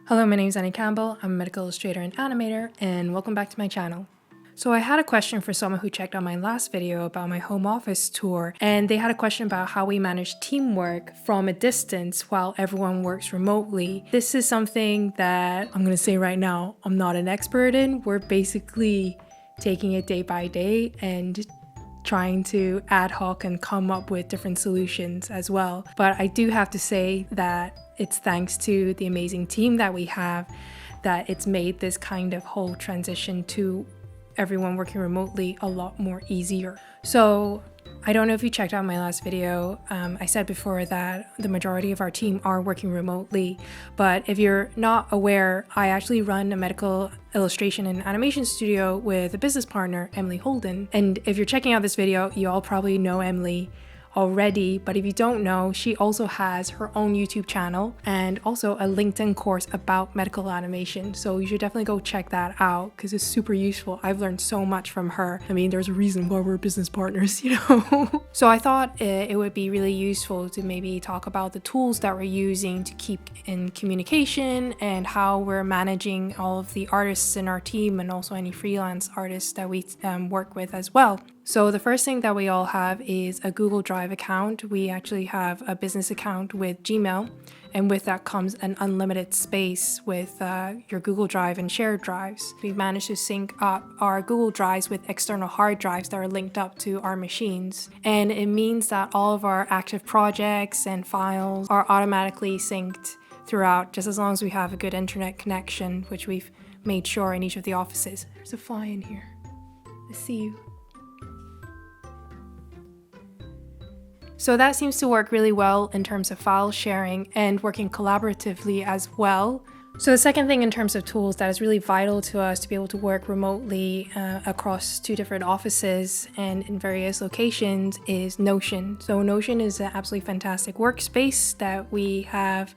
Hello, my name is Campbell. I'm a medical illustrator and animator, and welcome back to my channel. So I had a question for someone who checked out my last video about my home office tour, and they had a question about how we manage teamwork from a distance while everyone works remotely. This is something that I'm gonna say right now, I'm not an expert in. We're basically taking it day by day and trying to ad hoc and come up with different solutions as well. But I do have to say that it's thanks to the amazing team that we have that it's made this kind of whole transition to everyone working remotely a lot more easier. So I don't know if you checked out my last video. I said before that the majority of our team are working remotely, but if you're not aware, I actually run a medical illustration and animation studio with a business partner, Emily Holden. And if you're checking out this video, you all probably know Emily already, but if you don't know, she also has her own YouTube channel and also a LinkedIn course about medical animation. So you should definitely go check that out because it's super useful. I've learned so much from her. I mean, there's a reason why we're business partners, you know? So I thought it would be really useful to maybe talk about the tools that we're using to keep in communication and how we're managing all of the artists in our team and also any freelance artists that we work with as well. So the first thing that we all have is a Google Drive account. We actually have a business account with Gmail, and with that comes an unlimited space with your Google Drive and shared drives. We've managed to sync up our Google Drives with external hard drives that are linked up to our machines. And it means that all of our active projects and files are automatically synced throughout, just as long as we have a good internet connection, which we've made sure in each of the offices. There's a fly in here. I see you. So that seems to work really well in terms of file sharing and working collaboratively as well. So the second thing in terms of tools that is really vital to us to be able to work remotely across 2 different offices and in various locations is Notion. So Notion is an absolutely fantastic workspace that we have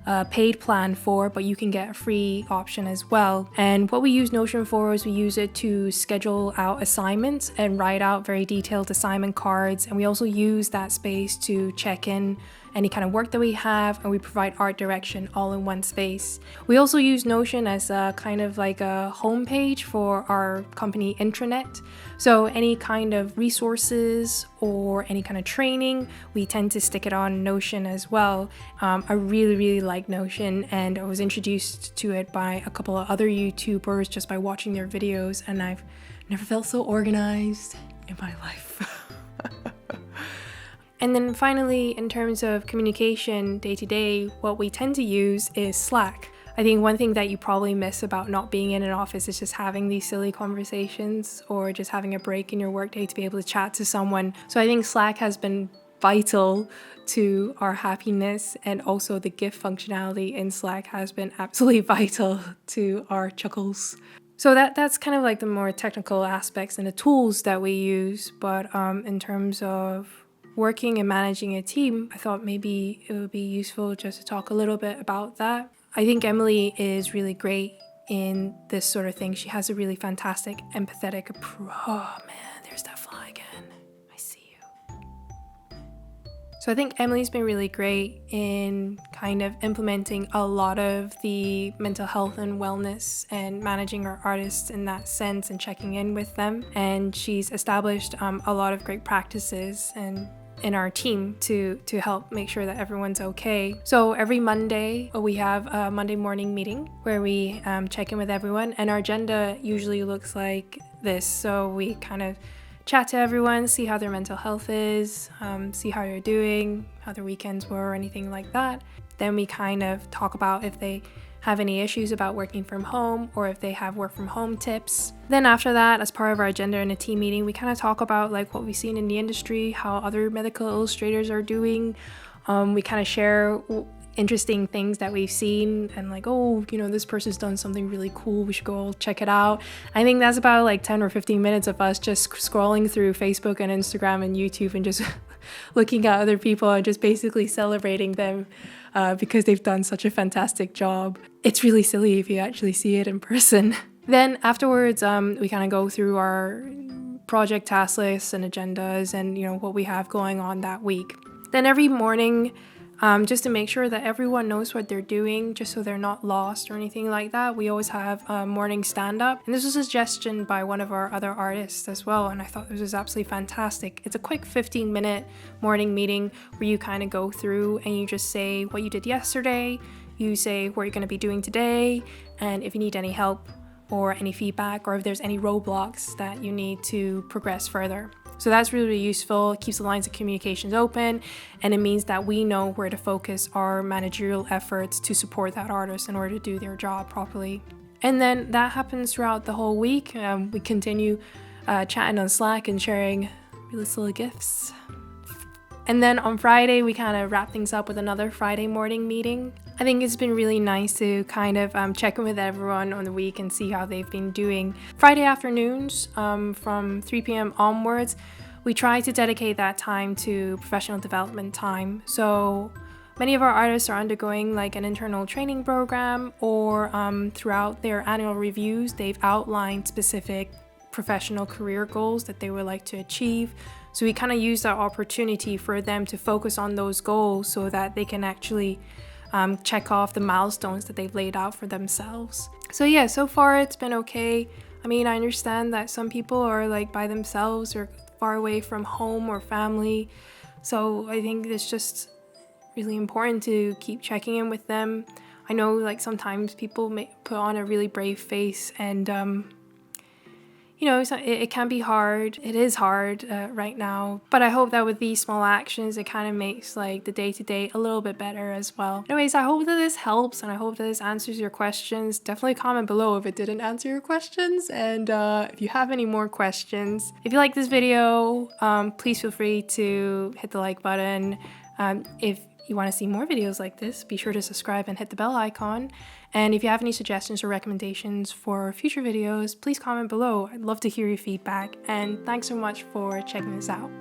a paid plan for, but you can get a free option as well. And what we use Notion for is we use it to schedule out assignments and write out very detailed assignment cards. And we also use that space to check in any kind of work that we have, and we provide art direction all in one space. We also use Notion as a kind of like a homepage for our company intranet. So any kind of resources or any kind of training, we tend to stick it on Notion as well. I really like Notion, and I was introduced to it by a couple of other YouTubers just by watching their videos, and I've never felt so organized in my life. And then finally, in terms of communication day to day, what we tend to use is Slack. I think one thing that you probably miss about not being in an office is just having these silly conversations or just having a break in your workday to be able to chat to someone. So I think Slack has been vital to our happiness, and also the GIF functionality in Slack has been absolutely vital to our chuckles. So that's kind of like the more technical aspects and the tools that we use, but in terms of working and managing a team, I thought maybe it would be useful just to talk a little bit about that. I think Emily is really great in this sort of thing. She has a really fantastic, empathetic approach. Oh man, there's that fly again. I see you. So I think Emily's been really great in kind of implementing a lot of the mental health and wellness and managing our artists in that sense and checking in with them. And she's established a lot of great practices and in our team to help make sure that everyone's okay. So every Monday we have a Monday morning meeting where we check in with everyone, and our agenda usually looks like this. So we kind of chat to everyone, see how their mental health is, see how they're doing, how their weekends were, or anything like that. Then we kind of talk about if they have any issues about working from home or if they have work from home tips. Then after that, as part of our agenda in a team meeting, we kind of talk about like what we've seen in the industry, how other medical illustrators are doing. We kind of share interesting things that we've seen and like, oh, you know, this person's done something really cool, we should go check it out. I think that's about like 10 or 15 minutes of us just scrolling through Facebook and Instagram and YouTube and just looking at other people and just basically celebrating them because they've done such a fantastic job. It's really silly if you actually see it in person. Then afterwards, we kind of go through our project task lists and agendas and, you know, what we have going on that week. Then every morning, just to make sure that everyone knows what they're doing, just so they're not lost or anything like that. We always have a morning stand-up, and this was a suggestion by one of our other artists as well, and I thought this was absolutely fantastic. It's a quick 15-minute morning meeting where you kind of go through and you just say what you did yesterday, you say what you're going to be doing today, and if you need any help or any feedback, or if there's any roadblocks that you need to progress further. So that's really, really useful. It keeps the lines of communications open, and it means that we know where to focus our managerial efforts to support that artist in order to do their job properly. And then that happens throughout the whole week. We continue chatting on Slack and sharing really silly gifts. And then on Friday, we kind of wrap things up with another Friday morning meeting. I think it's been really nice to kind of check in with everyone on the week and see how they've been doing. Friday afternoons from 3 p.m. onwards, we try to dedicate that time to professional development time. So many of our artists are undergoing like an internal training program, or throughout their annual reviews, they've outlined specific professional career goals that they would like to achieve. So we kind of use that opportunity for them to focus on those goals so that they can actually check off the milestones that they've laid out for themselves. So yeah, so far it's been okay. I mean, I understand that some people are like by themselves or far away from home or family. So I think it's just really important to keep checking in with them. I know like sometimes people may put on a really brave face, and you know, it can be hard. It is hard right now. But I hope that with these small actions, it kind of makes like the day-to-day a little bit better as well. Anyways, I hope that this helps, and I hope that this answers your questions. Definitely comment below if it didn't answer your questions. And if you have any more questions, if you like this video, please feel free to hit the like button. If you want to see more videos like this, be sure to subscribe and hit the bell icon. And if you have any suggestions or recommendations for future videos, please comment below. I'd love to hear your feedback. And thanks so much for checking this out.